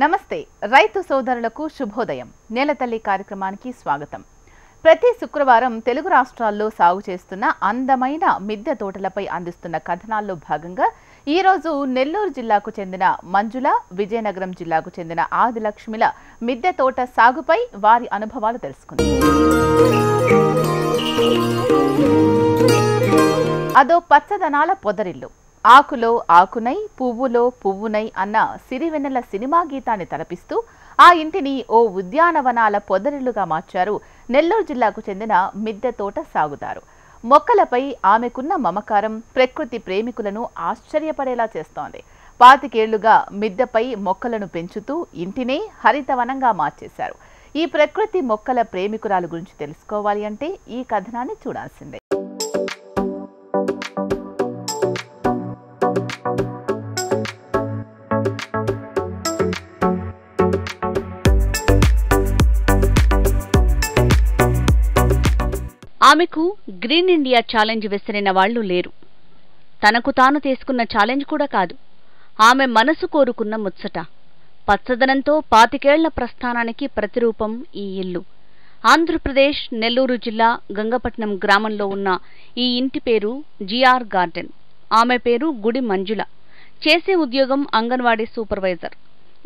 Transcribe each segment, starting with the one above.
నమస్తే రైతు సోదరులకు శుభోదయం. నేలతల్లి కార్యక్రమానికి స్వాగతం. ప్రతి శుక్రవారం తెలుగు రాష్ట్రాల్లో సాగు చేస్తున్న అందమైన మిద్దె తోటలపై అందిస్తున్న కథనాల్లో భాగంగా ఈ రోజు నెల్లూరు జిల్లాకు చెందిన మంజుల, విజయనగరం జిల్లాకు చెందిన ఆదిలక్ష్మిల మిద్దె తోట సాగుపై వారి అనుభవాలు తెలుసుకుందాం. అదో పచ్చదనాల పొదరిల్లు, ఆకులో ఆకునై పువ్వులో పువ్వునై అన్న సిరివెన్నెల సినిమా గీతాన్ని తలపిస్తూ ఆ ఇంటిని ఓ ఉద్యానవనాల పొదరిల్లుగా మార్చారు నెల్లూరు జిల్లాకు చెందిన మిద్దె తోట సాగుదారు. మొక్కలపై ఆమెకున్న మమకారం ప్రకృతి ప్రేమికులను ఆశ్చర్యపడేలా చేస్తోంది. 25 ఏళ్లుగా మిద్దెపై మొక్కలను పెంచుతూ ఇంటినే హరితవనంగా మార్చేశారు. ఈ ప్రకృతి మొక్కల ప్రేమికురాల గురించి తెలుసుకోవాలి అంటే ఈ కథనాన్ని చూడాల్సిందే. ఆమెకు గ్రీన్ ఇండియా ఛాలెంజ్ విసిరిన వాళ్లు లేరు. తనకు తాను తీసుకున్న ఛాలెంజ్ కూడా కాదు, ఆమె మనసు కోరుకున్న ముచ్చట. పచ్చదనంతో 25 ఏళ్ల ప్రస్థానానికి ప్రతిరూపం ఈ ఇల్లు. ఆంధ్రప్రదేశ్ నెల్లూరు జిల్లా గంగపట్నం గ్రామంలో ఉన్న ఈ ఇంటి పేరు జిఆర్ గార్డెన్. ఆమె పేరు గుడి మంజుల. చేసే ఉద్యోగం అంగన్వాడీ సూపర్వైజర్.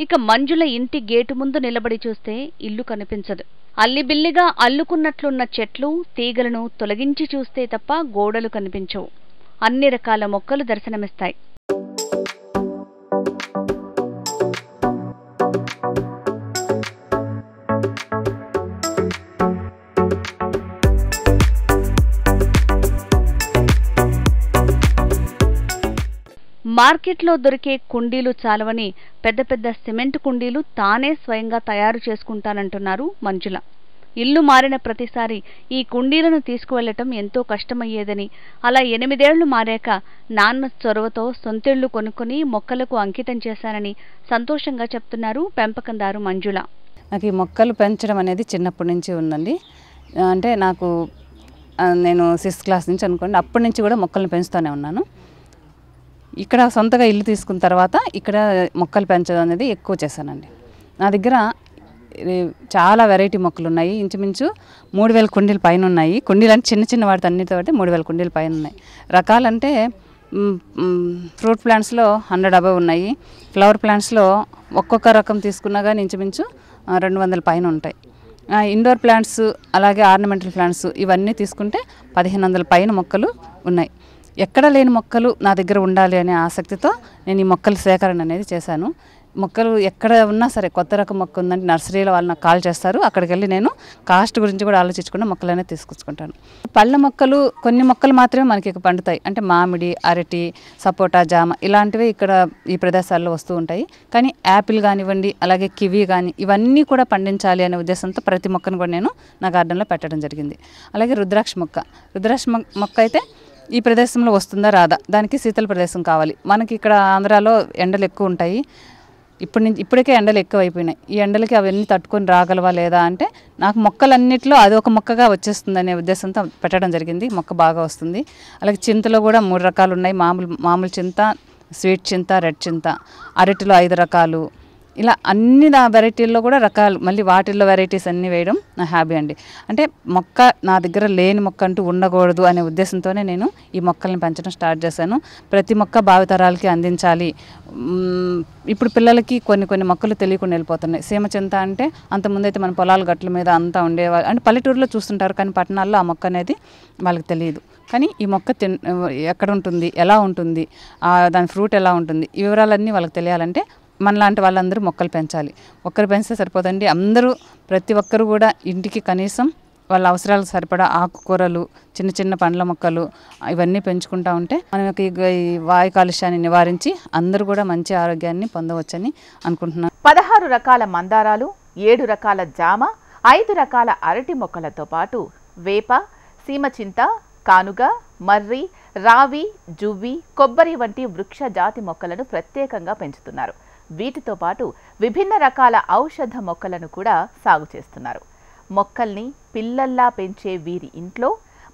ఇక మంజుల ఇంటి గేటు ముందు నిలబడి చూస్తే ఇల్లు కనిపించదు. అల్లిబిల్లిగా అల్లుకున్నట్లున్న చెట్లు, తీగలను తొలగించి చూస్తే తప్ప గోడలు కనిపించవు. అన్ని రకాల మొక్కలు దర్శనమిస్తాయి. మార్కెట్లో దొరికే కుండీలు చాలవని పెద్ద పెద్ద సిమెంట్ కుండీలు తానే స్వయంగా తయారు చేసుకుంటానంటున్నారు మంజుల. ఇల్లు మారిన ప్రతిసారి ఈ కుండీలను తీసుకువెళ్లటం ఎంతో కష్టమయ్యేదని, అలా 8 ఏళ్లు మారాక నాన్న చొరవతో సొంతిళ్లు కొనుక్కొని మొక్కలకు అంకితం చేశానని సంతోషంగా చెప్తున్నారు పెంపకందారు మంజుల. నాకు ఈ మొక్కలు పెంచడం అనేది చిన్నప్పటి నుంచి ఉందండి. అంటే నేను 6th క్లాస్ నుంచి అనుకోండి, అప్పటి నుంచి కూడా మొక్కలను పెంచుతూనే ఉన్నాను. ఇక్కడ సొంతగా ఇల్లు తీసుకున్న తర్వాత ఇక్కడ మొక్కలు పెంచడం అనేది ఎక్కువ చేశానండి. నా దగ్గర చాలా వెరైటీ మొక్కలు ఉన్నాయి. ఇంచుమించు 3000 కుండీల పైన ఉన్నాయి. కుండీలు అంటే చిన్న చిన్న వాటితో అన్నిటితో 3000 కుండీల పైన ఉన్నాయి. రకాలంటే ఫ్రూట్ ప్లాంట్స్లో 100 above ఉన్నాయి. ఫ్లవర్ ప్లాంట్స్లో ఒక్కొక్క రకం తీసుకున్నా కానీ ఇంచుమించు 200 పైన ఉంటాయి. ఇండోర్ ప్లాంట్స్ అలాగే ఆర్నమెంటల్ ప్లాంట్స్ ఇవన్నీ తీసుకుంటే 1500 పైన మొక్కలు ఉన్నాయి. ఎక్కడ లేని మొక్కలు నా దగ్గర ఉండాలి అనే ఆసక్తితో నేను ఈ మొక్కల సేకరణ అనేది చేశాను. మొక్కలు ఎక్కడ ఉన్నా సరే, కొత్త రకం మొక్క ఉందంటే నర్సరీలో వాళ్ళు నాకు కాల్ చేస్తారు. అక్కడికి వెళ్ళి నేను కాస్ట్ గురించి కూడా ఆలోచించుకుని మొక్కలు అనేది తీసుకొచ్చుకుంటాను. పళ్ళ మొక్కలు కొన్ని మొక్కలు మాత్రమే మనకి ఇక్కడ పండుతాయి. అంటే మామిడి, అరటి, సపోటా, జామ ఇలాంటివి ఇక్కడ ఈ ప్రదేశాల్లో వస్తూ ఉంటాయి. కానీ యాపిల్ కానివ్వండి, అలాగే కివి కానీ ఇవన్నీ కూడా పండించాలి అనే ఉద్దేశంతో ప్రతి మొక్కను కూడా నేను నా గార్డెన్లో పెట్టడం జరిగింది. అలాగే రుద్రాక్ష మొక్క అయితే ఈ ప్రదేశంలో వస్తుందా రాదా, దానికి శీతల ప్రదేశం కావాలి. మనకి ఇక్కడ ఆంధ్రాలో ఎండలు ఎక్కువ ఉంటాయి. ఇప్పటికే ఎండలు ఎక్కువ అయిపోయినాయి. ఈ ఎండలకి అవన్నీ తట్టుకొని రాగలవా లేదా అంటే నాకు మొక్కలన్నింటిలో అది ఒక మొక్కగా వచ్చేస్తుంది అనే ఉద్దేశంతో పెట్టడం జరిగింది. మొక్క బాగా వస్తుంది. అలాగే చింతలో కూడా 3 రకాలు ఉన్నాయి. మామూలు చింత, స్వీట్ చింత, రెడ్ చింత. అరటిలో 5 రకాలు. ఇలా అన్ని నా వెరైటీల్లో కూడా రకాలు, మళ్ళీ వాటిల్లో వెరైటీస్ అన్నీ వేయడం నా హ్యాబీ అండి. అంటే మొక్క నా దగ్గర లేని మొక్క అంటూ ఉండకూడదు అనే ఉద్దేశంతోనే నేను ఈ మొక్కల్ని పెంచడం స్టార్ట్ చేశాను. ప్రతి మొక్క భావితరాలకి అందించాలి. ఇప్పుడు పిల్లలకి కొన్ని మొక్కలు తెలియకుండా వెళ్ళిపోతున్నాయి. సీమ చింత అంటే అంతకుముందైతే మన పొలాల గట్ల మీద అంతా ఉండేవాళ్ళు, అంటే పల్లెటూరులో చూస్తుంటారు, కానీ పట్టణాల్లో ఆ మొక్క అనేది వాళ్ళకి తెలియదు. కానీ ఈ మొక్క ఎక్కడ ఉంటుంది, ఎలా ఉంటుంది, దాని ఫ్రూట్ ఎలా ఉంటుంది, ఈ వివరాలన్నీ వాళ్ళకి తెలియాలంటే మనలాంటి వాళ్ళందరూ మొక్కలు పెంచాలి. ఒక్కరు పెంచితే సరిపోదండి. ప్రతి ఒక్కరు కూడా ఇంటికి కనీసం వాళ్ళ అవసరాలకు సరిపడా ఆకుకూరలు, చిన్న చిన్న పండ్ల మొక్కలు ఇవన్నీ పెంచుకుంటూ ఉంటే మనకి ఈ వాయు కాలుష్యాన్ని నివారించి అందరూ కూడా మంచి ఆరోగ్యాన్ని పొందవచ్చని అనుకుంటున్నాను. 16 రకాల మందారాలు, 7 రకాల జామ, 5 రకాల అరటి మొక్కలతో పాటు వేప, సీమచింత, కానుగ, మర్రి, రావి, జువ్వి, కొబ్బరి వంటి వృక్ష జాతి మొక్కలను ప్రత్యేకంగా పెంచుతున్నారు. వీటితో పాటు విభిన్న రకాల ఔషధ మొక్కలను కూడా సాగు చేస్తున్నారు. మొక్కల్ని పిల్లల్లా పెంచే వీరి ఇంట్లో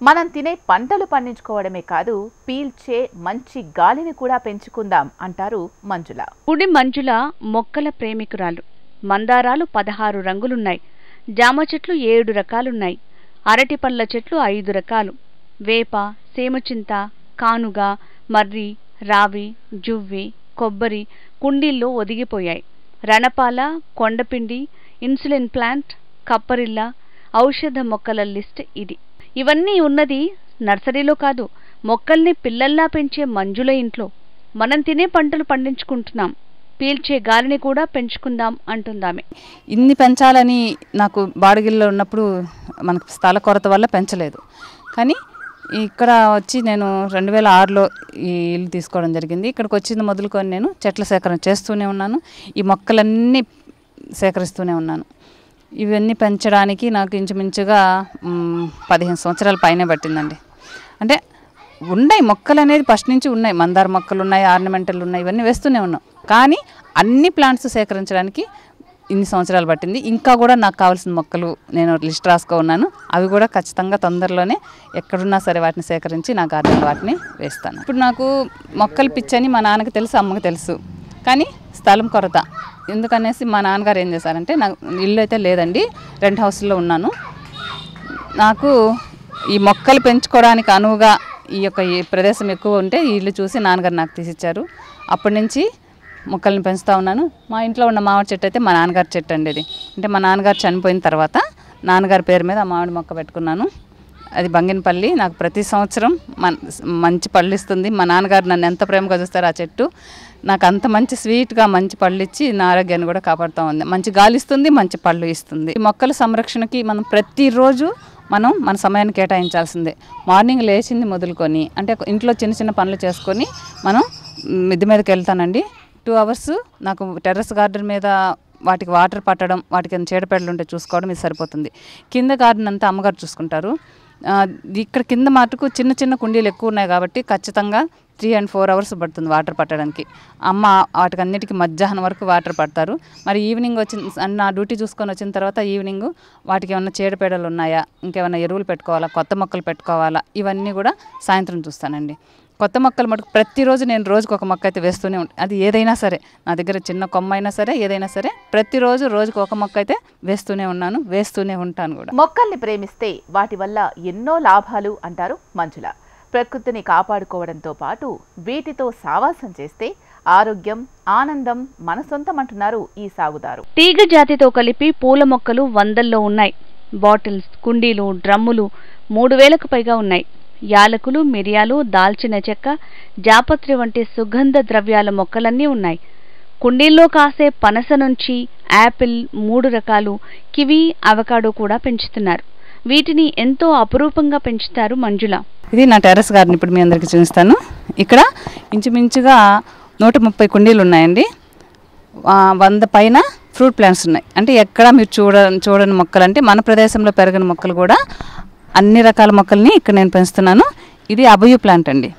మనం తినే పంటలు పండించుకోవడమే కాదు, పీల్చే మంచి గాలిని కూడా పెంచుకుందాం అంటారు మంజుల. గుడి మంజుల మొక్కల ప్రేమికురాలు. మందారాలు 16 రంగులున్నాయి. జామ చెట్లు 7 రకాలున్నాయి. అరటిపళ్ళ చెట్లు 5 రకాలు. వేప, సేమచింత, కానుగ, మర్రి, రావి, జువ్వి, కొబ్బరి కుండీల్లో ఒదిగిపోయాయి. రణపాల, కొండపిండి, ఇన్సులిన్ ప్లాంట్, కప్పరిల్ల, ఔషధ మొక్కల లిస్ట్ ఇది. ఇవన్నీ ఉన్నది నర్సరీలో కాదు, మొక్కల్ని పిల్లల్లా పెంచే మంజుల ఇంట్లో. మనం తినే పంటలు పండించుకుంటున్నాం, పీల్చే గాలిని కూడా పెంచుకుందాం అంటుందామె. ఇన్ని పెంచాలని నాకు బాడగిల్లో ఉన్నప్పుడు మనకు స్థల కొరత వల్ల పెంచలేదు. కానీ ఇక్కడ వచ్చి నేను 2006లో ఈ ఇల్లు తీసుకోవడం జరిగింది. ఇక్కడికి వచ్చింది మొదలుకొని నేను చెట్ల సేకరణ చేస్తూనే ఉన్నాను. ఈ మొక్కలన్నీ సేకరిస్తూనే ఉన్నాను. ఇవన్నీ పెంచడానికి నాకు ఇంచుమించుగా 15 సంవత్సరాల పైనే పట్టిందండి. అంటే ఉన్నాయి మొక్కలు అనేది ఫస్ట్ నుంచి ఉన్నాయి. మందార మొక్కలు ఉన్నాయి, ఆర్నమెంటల్ ఉన్నాయి, ఇవన్నీ వేస్తూనే ఉన్నాం. కానీ అన్ని ప్లాంట్స్ సేకరించడానికి ఇన్ని సంవత్సరాలు పట్టింది. ఇంకా కూడా నాకు కావాల్సిన మొక్కలు నేను లిస్ట్ రాసుకో ఉన్నాను. అవి కూడా ఖచ్చితంగా తొందరలోనే ఎక్కడున్నా సరే వాటిని సేకరించి నా గార్డెన్ వాటిని వేస్తాను. ఇప్పుడు నాకు మొక్కలు పిచ్చని మా నాన్నకి తెలుసు, అమ్మకి తెలుసు. కానీ స్థలం కొరత ఎందుకనేసి మా నాన్నగారు ఏం చేశారంటే, నాకు ఇల్లు అయితే లేదండి, రెంట్ హౌస్లో ఉన్నాను. నాకు ఈ మొక్కలు పెంచుకోవడానికి అనువుగా ఈ ప్రదేశం ఎక్కువ ఉంటే ఈ ఇల్లు చూసి నాన్నగారు నాకు తీసిచ్చారు. అప్పటి నుంచి మొక్కల్ని పెంచుతూ ఉన్నాను. మా ఇంట్లో ఉన్న మామిడి చెట్టు అయితే మా నాన్నగారి చెట్టు అండి. ఇది అంటే మా నాన్నగారు చనిపోయిన తర్వాత నాన్నగారి పేరు మీద ఆ మామిడి మొక్క పెట్టుకున్నాను. అది బంగినపల్లి. నాకు ప్రతి సంవత్సరం మంచి పళ్ళు ఇస్తుంది. మా నాన్నగారు నన్ను ఎంత ప్రేమగా చూస్తారు ఆ చెట్టు. నాకు అంత మంచి స్వీట్గా మంచి పళ్ళు ఇచ్చి నా ఆరోగ్యాన్ని కూడా కాపాడుతూ ఉంది. మంచి గాలి ఇస్తుంది, మంచి పళ్ళు ఇస్తుంది. ఈ మొక్కల సంరక్షణకి మనం ప్రతిరోజు మన సమయాన్ని కేటాయించాల్సిందే. మార్నింగ్ లేచింది మొదలుకొని అంటే ఇంట్లో చిన్న చిన్న పనులు చేసుకొని మనం మిద్దె మీదకి వెళ్తానండి. 2 అవర్స్ నాకు టెర్రస్ గార్డెన్ మీద వాటికి వాటర్ పట్టడం, వాటికి చీడపేడలు ఉంటే చూసుకోవడం ఇది సరిపోతుంది. కింద గార్డెన్ అంతా అమ్మగారు చూసుకుంటారు. ఇక్కడ కింద మటుకు చిన్న చిన్న కుండీలు ఎక్కువ ఉన్నాయి కాబట్టి ఖచ్చితంగా 3 and 4 అవర్స్ పడుతుంది వాటర్ పట్టడానికి. అమ్మ వాటికి అన్నిటికీ మధ్యాహ్నం వరకు వాటర్ పడతారు. మరి ఈవినింగ్ నా డ్యూటీ చూసుకొని వచ్చిన తర్వాత ఈవినింగ్ వాటికి ఏమైనా చీడపేడలు ఉన్నాయా, ఇంకేమైనా ఎరువులు పెట్టుకోవాలా, కొత్త మొక్కలు పెట్టుకోవాలా, ఇవన్నీ కూడా సాయంత్రం చూస్తానండి. కొత్త మొక్కలు మటుకు ప్రతిరోజు నేను రోజుకు ఒక మొక్క అయితే వేస్తూనే ఉంటాను. అది ఏదైనా సరే, నా దగ్గర చిన్న కొమ్మ అయినా సరే ఏదైనా సరే ప్రతిరోజు రోజుకు ఒక మొక్క అయితే వేస్తూనే ఉన్నాను, వేస్తూనే ఉంటాను కూడా. మొక్కల్ని ప్రేమిస్తే వాటి వల్ల ఎన్నో లాభాలు అంటారు మంజుల. ప్రకృతిని కాపాడుకోవడంతో పాటు వీటితో సావాసం చేస్తే ఆరోగ్యం, ఆనందం మన సొంతమంటున్నారు ఈ సాగుదారు. తీగ జాతితో కలిపి పూల మొక్కలు 100ల్లో ఉన్నాయి. బాటిల్స్, కుండీలు, డ్రమ్ములు 3000కు పైగా ఉన్నాయి. యాలకులు, మిరియాలు, దాల్చిన చెక్క, జాపత్రి వంటి సుగంధ ద్రవ్యాల మొక్కలన్నీ ఉన్నాయి. కుండీల్లో కాసే పనస నుంచి యాపిల్ 3 రకాలు, కివి, అవకాడో కూడా పెంచుతున్నారు. వీటిని ఎంతో అపురూపంగా పెంచుతారు మంజుల. ఇది నా టెర్రస్ గార్డెన్. ఇప్పుడు మీ అందరికీ చూపిస్తాను. ఇక్కడ ఇంచుమించుగా 130 కుండీలు ఉన్నాయండి. 100 పైన ఫ్రూట్ ప్లాంట్స్ ఉన్నాయి. అంటే ఎక్కడ మీరు చూడని మొక్కలు, అంటే మన ప్రదేశంలో పెరగని మొక్కలు కూడా అన్ని రకాల మొక్కల్ని ఇక్కడ నేను పెంచుతున్నాను. ఇది అభయు ప్లాంట్ అండి.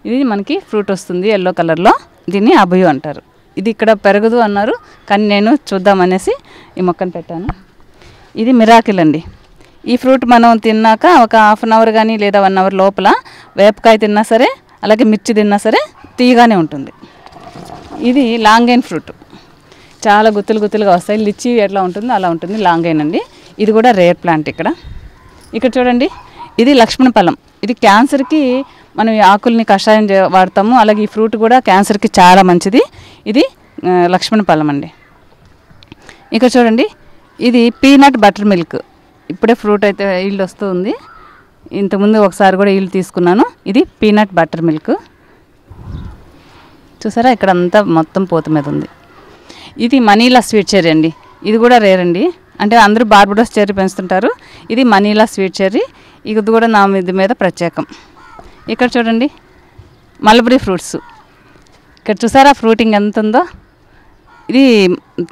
ఇది మనకి ఫ్రూట్ వస్తుంది ఎల్లో కలర్లో. దీన్ని అభయు అంటారు. ఇది ఇక్కడ పెరగదు అన్నారు, కానీ నేను చూద్దామనేసి ఈ మొక్కను పెట్టాను. ఇది మిరాకిల్ అండి. ఈ ఫ్రూట్ మనం తిన్నాక ఒక 1/2 అవర్ కానీ లేదా 1 అవర్ లోపల వేపకాయ తిన్నా సరే, అలాగే మిర్చి తిన్నా సరే తీయగానే ఉంటుంది. ఇది లాంగైన్ ఫ్రూట్. చాలా గుత్తులుగా వస్తాయి. లిచ్చి ఎట్లా ఉంటుందో అలా ఉంటుంది. లాంగైన్ అండి. ఇది కూడా రేర్ ప్లాంట్. ఇక్కడ చూడండి, ఇది లక్ష్మణ ఫలం. ఇది క్యాన్సర్కి మనం ఈ ఆకుల్ని కషాయం వాడతాము. అలాగే ఈ ఫ్రూట్ కూడా క్యాన్సర్కి చాలా మంచిది. ఇది లక్ష్మణ ఫలం అండి. ఇక్కడ చూడండి, ఇది పీనట్ బటర్ మిల్క్. ఇప్పుడే ఫ్రూట్ అయితే ఈల్డ్ వస్తూ ఉంది. ఇంతకుముందు ఒకసారి కూడా ఈల్డ్ తీసుకున్నాను. ఇది పీనట్ బటర్ మిల్క్. చూసారా, ఇక్కడ అంతా మొత్తం పూత మీద ఉంది. ఇది మనీలా స్వీట్ చెర్రీ అండి. ఇది కూడా రేర్ అండి. అంటే అందరూ బార్బడోస్ చెర్రీ పెంచుతుంటారు. ఇది మనీలా స్వీట్ చెర్రీ. ఇది కూడా నా మీద ప్రత్యేకం. ఇక్కడ చూడండి, మల్బరీ ఫ్రూట్స్. ఇక్కడ చూసారా ఫ్రూటింగ్ ఎంత ఉందో. ఇది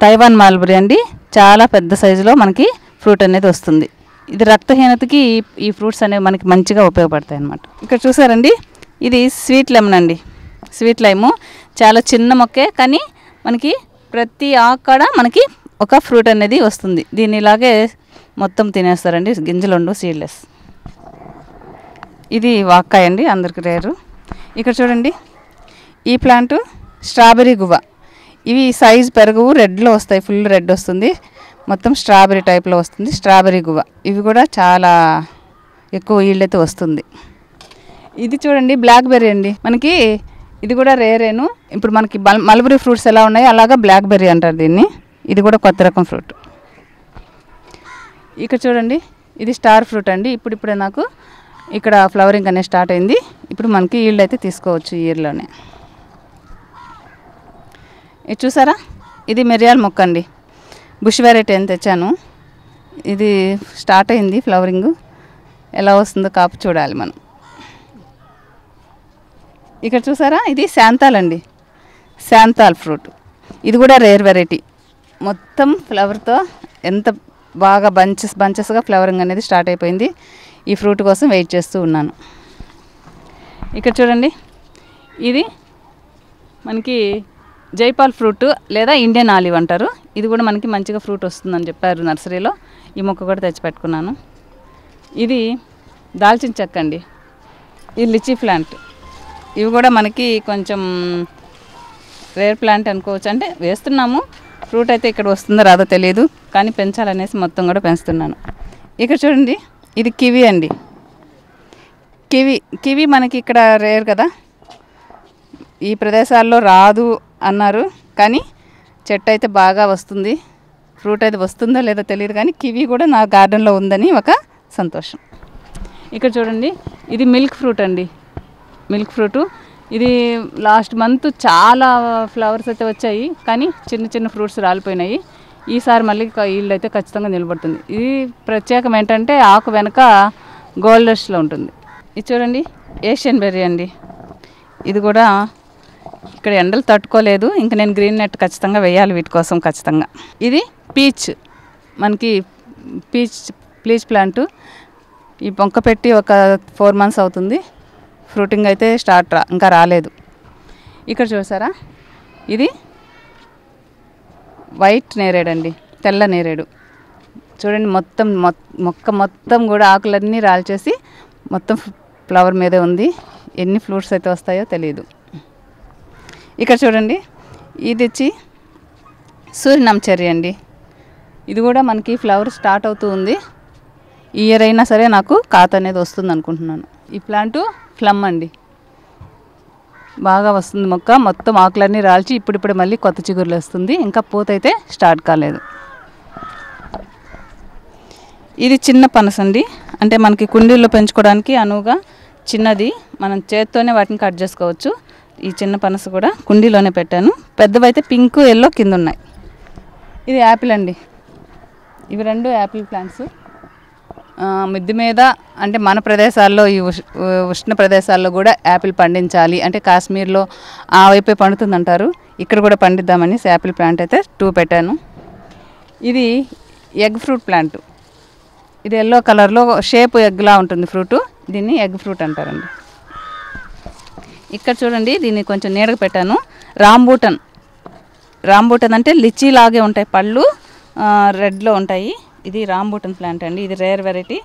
తైవాన్ మల్బరీ అండి. చాలా పెద్ద సైజులో మనకి ఫ్రూట్ అనేది వస్తుంది. ఇది రక్తహీనతకి ఈ ఫ్రూట్స్ అనేవి మనకి మంచిగా ఉపయోగపడతాయి అన్నమాట. ఇక్కడ చూసారండి, ఇది స్వీట్ లెమన్ అండి. స్వీట్ లైము చాలా చిన్న మొక్కే, కానీ మనకి ప్రతి ఆకాడ మనకి ఒక ఫ్రూట్ అనేది వస్తుంది. దీన్ని ఇలాగే మొత్తం తినేస్తారండి. గింజలు ఉండవు, సీడ్లెస్. ఇది వాక్కాయ అండి, అందరికి రేరు. ఇక్కడ చూడండి, ఈ ప్లాంటు స్ట్రాబెర్రీ గువ్వ. ఇవి సైజ్ పెరగవు, రెడ్లో వస్తాయి, ఫుల్ రెడ్ వస్తుంది, మొత్తం స్ట్రాబెర్రీ టైప్లో వస్తుంది, స్ట్రాబెర్రీ గువ్వ. ఇవి కూడా చాలా ఎక్కువ ఈల్డ్ అయితే వస్తుంది. ఇది చూడండి బ్లాక్బెర్రీ అండి, మనకి ఇది కూడా రేరేను. ఇప్పుడు మనకి మల్బరీ ఫ్రూట్స్ ఎలా ఉన్నాయో అలాగా బ్లాక్బెర్రీ అంటారు దీన్ని. ఇది కూడా కొత్త రకం ఫ్రూట్. ఇక్కడ చూడండి, ఇది స్టార్ ఫ్రూట్ అండి. ఇప్పుడిప్పుడే నాకు ఇక్కడ ఫ్లవరింగ్ అనేది స్టార్ట్ అయింది. ఇప్పుడు మనకి ఈల్డ్ అయితే తీసుకోవచ్చు ఈ ఇయర్లోనే. ఇది చూసారా, ఇది మిరియాల మొక్క అండి, బుష్ వెరైటీ అని తెచ్చాను. ఇది స్టార్ట్ అయింది ఫ్లవరింగ్, ఎలా వస్తుందో కాపు చూడాలి మనం. ఇక్కడ చూసారా, ఇది శాంతాల్ అండి, శాంతాల్ ఫ్రూట్. ఇది కూడా రేర్ వెరైటీ, మొత్తం ఫ్లవర్తో ఎంత బాగా బంచెస్గా ఫ్లవరింగ్ అనేది స్టార్ట్ అయిపోయింది. ఈ ఫ్రూట్ కోసం వెయిట్ చేస్తూ ఉన్నాను. ఇక్కడ చూడండి, ఇది మనకి జైపాల్ ఫ్రూట్ లేదా ఇండియన్ ఆలివ్ అంటారు. ఇది కూడా మనకి మంచిగా ఫ్రూట్ వస్తుందని చెప్పారు నర్సరీలో. ఈ మొక్క కూడా తెచ్చిపెట్టుకున్నాను. ఇది దాల్చిన చెక్క అండి, ఇది లిచీ ప్లాంట్. ఇవి కూడా మనకి కొంచెం రేర్ ప్లాంట్ అనుకోవచ్చు, అంటే వేస్తున్నాము. ఫ్రూట్ అయితే ఇక్కడ వస్తుందో రాదో తెలియదు, కానీ పెంచాలనేసి మొత్తం కూడా పెంచుతున్నాను. ఇక్కడ చూడండి, ఇది కివి అండి. కివి మనకి ఇక్కడ రేర్ కదా, ఈ ప్రదేశాల్లో రాదు అన్నారు, కానీ చెట్టు అయితే బాగా వస్తుంది. ఫ్రూట్ అయితే వస్తుందో లేదో తెలియదు, కానీ కివి కూడా నా గార్డెన్లో ఉందని ఒక సంతోషం. ఇక్కడ చూడండి, ఇది మిల్క్ ఫ్రూట్ అండి, మిల్క్ ఫ్రూటు. ఇది లాస్ట్ మంత్ చాలా ఫ్లవర్స్ అయితే వచ్చాయి, కానీ చిన్న చిన్న ఫ్రూట్స్ రాలిపోయినాయి. ఈసారి మళ్ళీ ఈల్డ్ అయితే ఖచ్చితంగా నిలబడుతుంది. ఇది ప్రత్యేకం ఏంటంటే ఆకు వెనక గోల్డెష్లో ఉంటుంది. ఇది చూడండి, ఏషియన్ బెర్రీ అండి. ఇది కూడా ఇక్కడ ఎండలు తట్టుకోలేదు, ఇంకా నేను గ్రీన్ నెట్ ఖచ్చితంగా వేయాలి వీటి కోసం ఖచ్చితంగా. ఇది పీచ్, మనకి పీచ్ ప్లాంట్. ఈ పొంక పెట్టి ఒక 4 months అవుతుంది, ఫ్రూటింగ్ అయితే ఇంకా రాలేదు. ఇక్కడ చూసారా, ఇది వైట్ నేరేడు అండి, తెల్ల నేరేడు. చూడండి, మొక్క మొత్తం కూడా ఆకులన్నీ రాల్చేసి మొత్తం ఫ్లవర్ మీదే ఉంది. ఎన్ని ఫ్రూట్స్ అయితే వస్తాయో తెలియదు. ఇక్కడ చూడండి, ఇది వచ్చి సూరినామ్ చెర్రీ అండి. ఇది కూడా మనకి ఫ్లవర్ స్టార్ట్ అవుతూ ఉంది. ఈ ఇయర్ అయినా సరే నాకు కాత అనేది వస్తుంది అనుకుంటున్నాను. ఈ ప్లాంటు ఫ్లమ్ అండి, బాగా వస్తుంది మొక్క, మొత్తం ఆకులన్నీ రాల్చి ఇప్పుడిప్పుడే మళ్ళీ కొత్త చిగురులు వస్తుంది, ఇంకా పూత అయితే స్టార్ట్ కాలేదు. ఇది చిన్న పనస అండి, అంటే మనకి కుండీల్లో పెంచుకోవడానికి అనువుగా చిన్నది, మనం చేత్తోనే వాటిని కట్ చేసుకోవచ్చు. ఈ చిన్న పనస కూడా కుండీలోనే పెట్టాను. పెద్దవైతే పింక్ ఎల్లో కింద ఉన్నాయి. ఇది యాపిల్ అండి, ఇవి 2 యాపిల్ ప్లాంట్స్. మిద్దె మీద, అంటే మన ప్రదేశాల్లో ఈ ఉష్ణ ప్రదేశాల్లో కూడా యాపిల్ పండించాలి అంటే కాశ్మీర్లో ఆ వైపే పండుతుందంటారు, ఇక్కడ కూడా పండిద్దామని యాపిల్ ప్లాంట్ అయితే 2 పెట్టాను. ఇది ఎగ్ ఫ్రూట్ ప్లాంట్. ఇది ఎల్లో కలర్లో షేప్ ఎగ్లా ఉంటుంది ఫ్రూటు, దీన్ని ఎగ్ ఫ్రూట్ అంటారండి. ఇక్కడ చూడండి, దీన్ని కొంచెం నీడగా పెట్టాను. రాంబూటన్ అంటే లిచీ లాగే ఉంటాయి పళ్ళు, రెడ్లో ఉంటాయి. ఇది రాంబూటన్ ప్లాంట్ అండి, ఇది రేర్ వెరైటీ.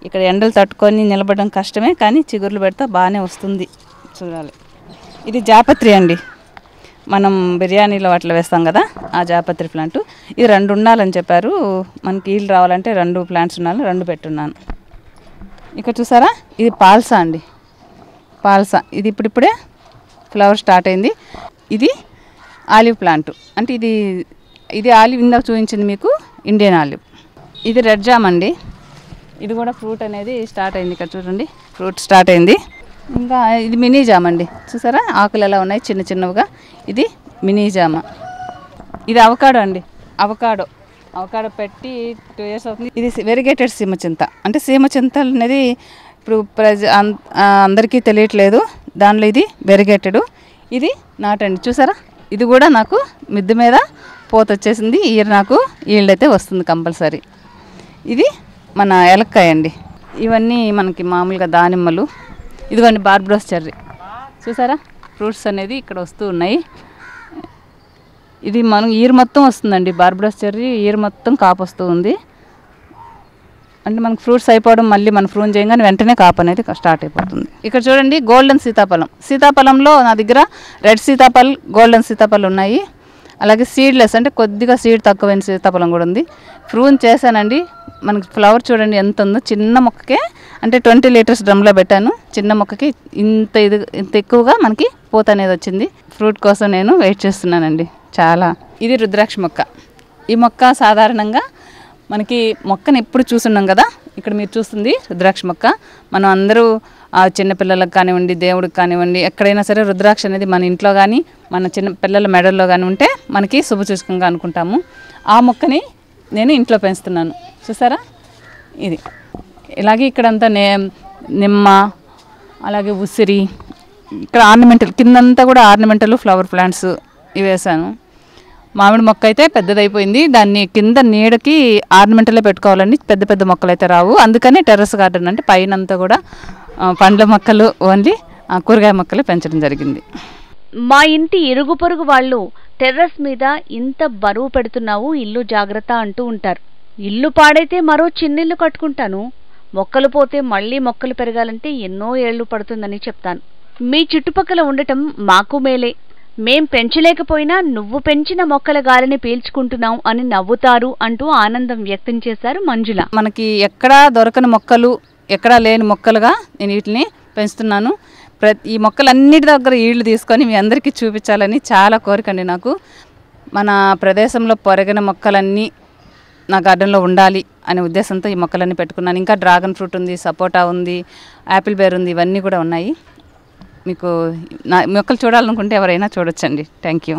ఇక్కడ ఎండలు తట్టుకొని నిలబడడం కష్టమే, కానీ చిగుర్లు పెడితే బాగానే వస్తుంది, చూడాలి. ఇది జాపత్రి అండి, మనం బిర్యానీలో వాటిలో వేస్తాం కదా, ఆ జాపత్రి ప్లాంట్. ఇది 2 ఉండాలని చెప్పారు, మనకి ఈల్డ్ రావాలంటే 2 ప్లాంట్స్ ఉండాలని 2 పెట్టున్నాను. ఇక్కడ చూసారా, ఇది పాల్సా అండి, పాల్సా. ఇది ఇప్పుడిప్పుడే ఫ్లవర్ స్టార్ట్ అయింది. ఇది ఆలివ్ ప్లాంట్, అంటే ఇది ఆలివ్ ఇందాక చూపించింది మీకు ఇండియన్ ఆలివ్. ఇది రెడ్ జామ్ అండి, ఇది కూడా ఫ్రూట్ అనేది స్టార్ట్ అయింది. ఇక్కడ చూడండి, ఫ్రూట్ స్టార్ట్ అయింది. ఇంకా ఇది మినీ జామ్ అండి, చూసారా ఆకులు ఎలా ఉన్నాయి చిన్న చిన్నవిగా. ఇది మినీ జామ. ఇది అవకాడో అండి, అవకాడో పెట్టి 2 years అవుతుంది. ఇది వెరిగేటెడ్ సీమచింత, అంటే సీమచింత అనేది ఇప్పుడు అందరికీ తెలియట్లేదు, దానిలో ఇది వెరిగేటెడ్. ఇది నాటండి, చూసారా. ఇది కూడా నాకు మిద్దె మీద పోత వచ్చేసింది. ఈ ఇయర్ నాకు ఈల్డ్ అయితే వస్తుంది కంపల్సరీ. ఇది మన ఎలక్కాయ అండి. ఇవన్నీ మనకి మామూలుగా దానిమ్మలు. ఇదిగోండి బార్బడోస్ చెర్రీ, చూసారా ఫ్రూట్స్ అనేది ఇక్కడ వస్తూ ఉన్నాయి. ఇది మనం ఇయర్ మొత్తం వస్తుందండి, బార్బడోస్ చెర్రీ ఇయర్ మొత్తం కాపు వస్తూ ఉంది. అంటే మనకు ఫ్రూట్స్ అయిపోవడం మళ్ళీ మనం ప్రూన్ చేయగానే వెంటనే కాపు అనేది స్టార్ట్ అయిపోతుంది. ఇక్కడ చూడండి గోల్డెన్ సీతాఫలంలో నా దగ్గర రెడ్ సీతాఫల్, గోల్డెన్ సీతాఫల్ ఉన్నాయి. అలాగే సీడ్లెస్ అంటే కొద్దిగా సీడ్ తక్కువైన సీతాఫలం కూడా ఉంది. ప్రూన్ చేశానండి. మనకి ఫ్లవర్ చూడండి ఎంత ఉందో, చిన్న మొక్కకే అంటే 20 లీటర్స్ డ్రమ్లో పెట్టాను. చిన్న మొక్కకి ఇంత ఎక్కువగా మనకి పూత అనేది వచ్చింది. ఫ్రూట్ కోసం నేను వెయిట్ చేస్తున్నానండి చాలా. ఇది రుద్రాక్ష మొక్క. ఈ మొక్క సాధారణంగా మనకి మొక్కని ఎప్పుడు చూస్తున్నాం కదా, ఇక్కడ మీరు చూస్తుంది రుద్రాక్ష మొక్క. మనం అందరూ చిన్నపిల్లలకు కానివ్వండి, దేవుడికి కానివ్వండి, ఎక్కడైనా సరే రుద్రాక్ష అనేది మన ఇంట్లో కానీ మన చిన్న పిల్లల మెడల్లో కానీ ఉంటే మనకి శుభసూచకంగా అనుకుంటాము. ఆ మొక్కని నేను ఇంట్లో పెంచుతున్నాను. చూసారా ఇది. ఇలాగే ఇక్కడంతా నిమ్మ, అలాగే ఉసిరి, ఇక్కడ ఆర్నమెంటల్ కిందంతా కూడా ఆర్నమెంటల్ ఫ్లవర్ ప్లాంట్స్ ఇవి వేసాను. మామిడి మొక్క అయితే పెద్దదైపోయింది. దాన్ని కింద నీడకి ఆర్నమెంటలే పెట్టుకోవాలండి, పెద్ద పెద్ద మొక్కలు అయితే రావు. అందుకని టెర్రస్ గార్డెన్ అంటే పైనంతా కూడా పండ్ల మొక్కలు, ఓన్లీ కూరగాయ మొక్కలు పెంచడం జరిగింది. మా ఇంటి ఇరుగు పొరుగు వాళ్ళు టెర్రస్ మీద ఇంత బరువు పెడుతున్నావు, ఇల్లు జాగ్రత్త అంటూ ఉంటారు. ఇల్లు పాడైతే మరో చిన్నిల్లు కట్టుకుంటాను, మొక్కలు పోతే మళ్ళీ మొక్కలు పెరగాలంటే ఎన్నో ఏళ్లు పడుతుందని చెప్తాను. మీ చుట్టుపక్కల ఉండటం మాకు మేలే. మేం పెంచలేకపోయినా నువ్వు పెంచిన మొక్కల గాలిని పీల్చుకుంటున్నావు అని నవ్వుతారు అంటూ ఆనందం వ్యక్తం చేశారు మంజుల. మనకి ఎక్కడా దొరకని మొక్కలు, ఎక్కడా లేని మొక్కలుగా నేను వీటిని పెంచుతున్నాను. ఈ మొక్కలన్నిటి దగ్గర ఈళ్ళు తీసుకొని మీ అందరికీ చూపించాలని చాలా కోరికండి నాకు. మన ప్రదేశంలో పొరగిన మొక్కలన్నీ నా గార్డెన్లో ఉండాలి అనే ఉద్దేశంతో ఈ మొక్కలన్నీ పెట్టుకున్నాను. ఇంకా డ్రాగన్ ఫ్రూట్ ఉంది, సపోటా ఉంది, యాపిల్ బేర్ ఉంది, ఇవన్నీ కూడా ఉన్నాయి. మీకు నా మొక్కలు చూడాలనుకుంటే ఎవరైనా చూడొచ్చండి. Thank you.